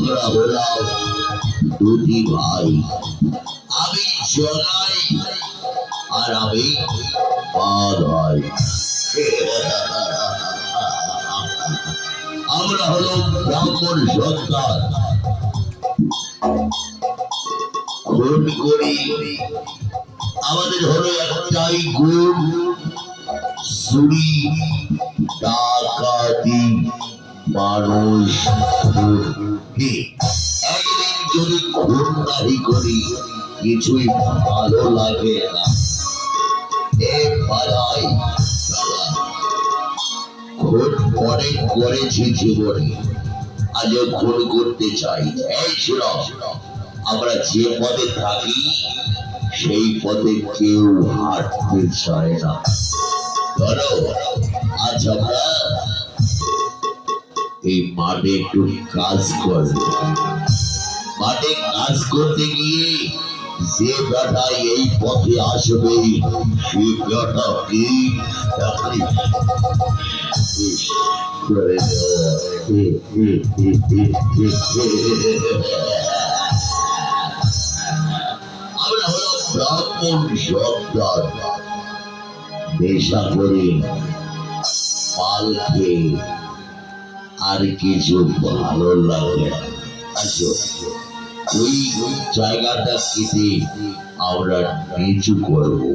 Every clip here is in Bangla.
আমরা হলাম দুটি ভাই, আমি জগাই আর আমি বাধাই। আমরা হলো ব্রাহ্মণ সন্তান, খুন করি। আমাদের হলো একটাই গুণ, চুরি ডাকাতি মানুষ খুন। একদিন যদি খুন নাহি করি কিছুই ভালো লাগে না। খুন অনেক করেছি জীবনে, আজও খুন করতে চাই। এই ছিল আমরা যে পথে থাকি সেই পথে কেউ হাঁটতে চায় না। ধরো আজ আমরা এই মাঠে একটু কাজ করব। মাঠে কাজ করতে গিয়ে যে বেটা এই পথে আসবে সে বেটা কি করে আমরা হলো ব্রাহ্মণ সন্তান, নেশা করে পাল খেয়ে আর কিছু ভালো লাগে। আচ্ছা ওই জায়গাটা কেটে আমরা নিচু করবো।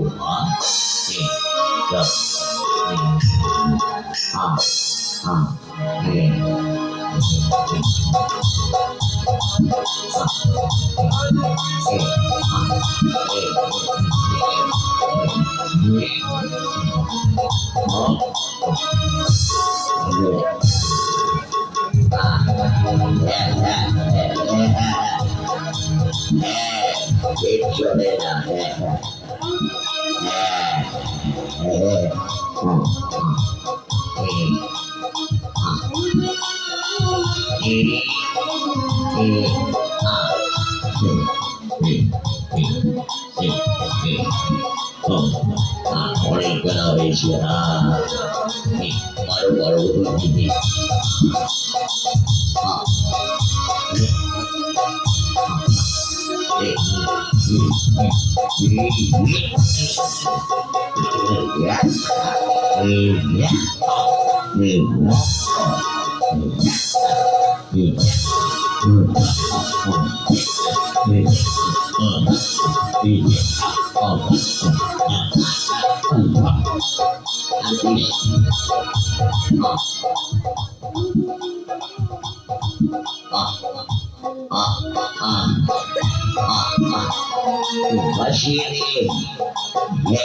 চলে না। অনেক বেলা হয়েছে, আরো বড় দিদি ভাসিয়ে দিয়ে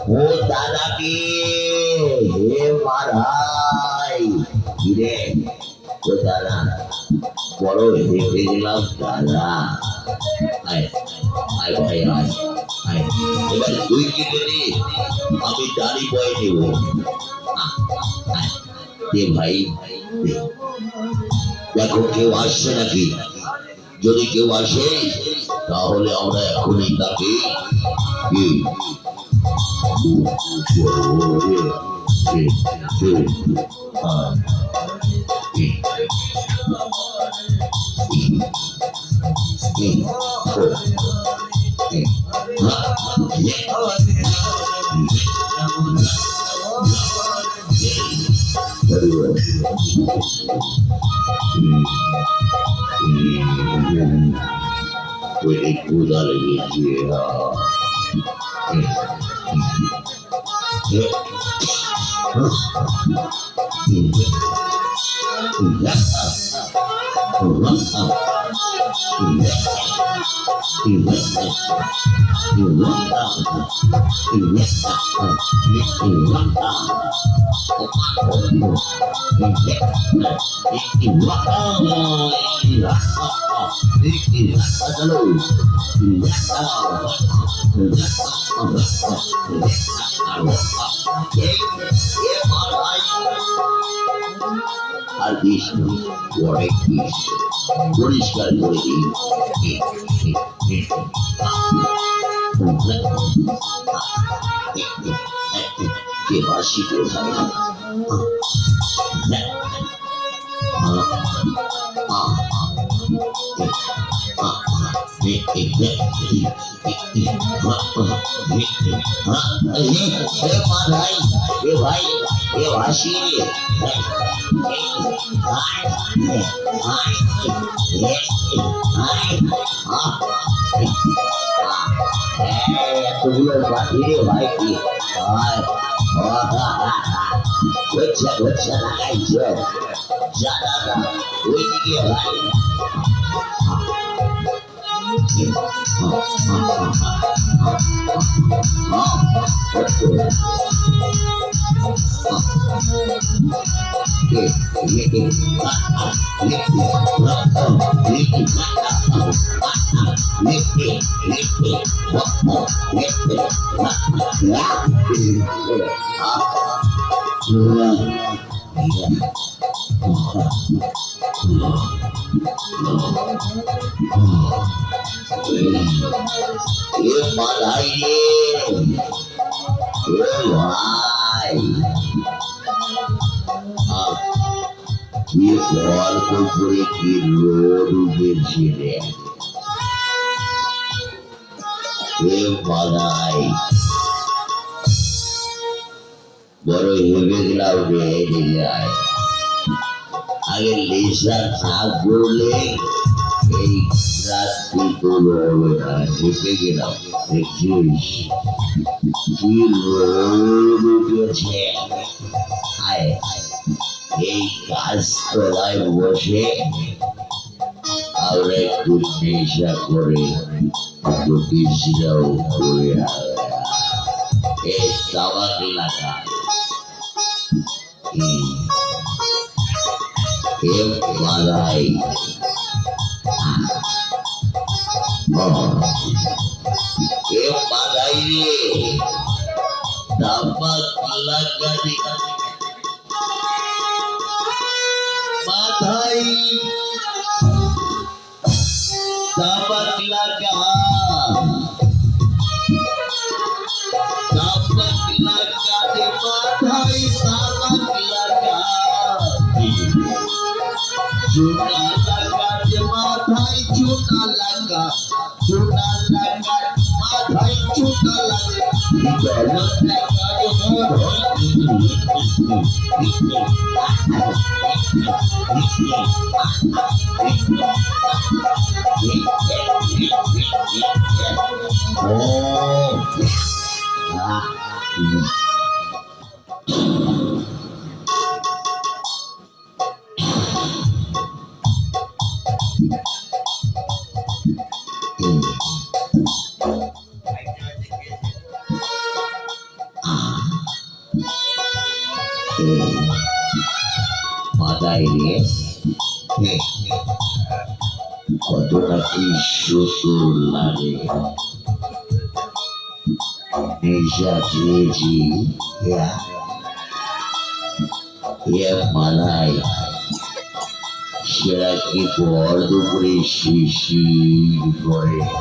ও দাদা কি হে মারাই কিরে ও দাদা বড় হেঁটে গেলাম দাদা আয় আয় ভাই আয় আয় এবার তুই কেটে নে আমি দাড়ি বয়ে নেব দে ভাই দেখো কেউ আসছে নাকি যদি কেউ আসে তাহলে আমরা এখনই তাকে কি Quelle cosa leggera. আর কৃষ্ণ পরে কৃষ্ণ পরিষ্কার করে দিই কে বাসি কোথায় এতগুলো পাখি রে ভাই কি হচ্ছে হচ্ছে লাগাইছ জানা ওইদিকে ভাই বড় হেবে গেলাম রে যায় আগে লেসার না করলে এই রাত্রি তোর হবে না হেঁটে গেলাম দেখিস কি রোদ উঠেছে আয় এই গাছতলায় বসে আমরা একটু নেশা করে জ্যোতিষরাও করে এই তাবাক এলাকা বাধাই বাধাই রে তাবাক লাগানি বাধাই তাবাক লাগা चूना लगा के माथाई चूना लगा माथाई चूना लगा गलत लगा মাথায় নিয়ে কতটা কি সুন্দর লাগে নেশা খেয়েছি মানায় সেরা কি পর দুপুরে শিশির করে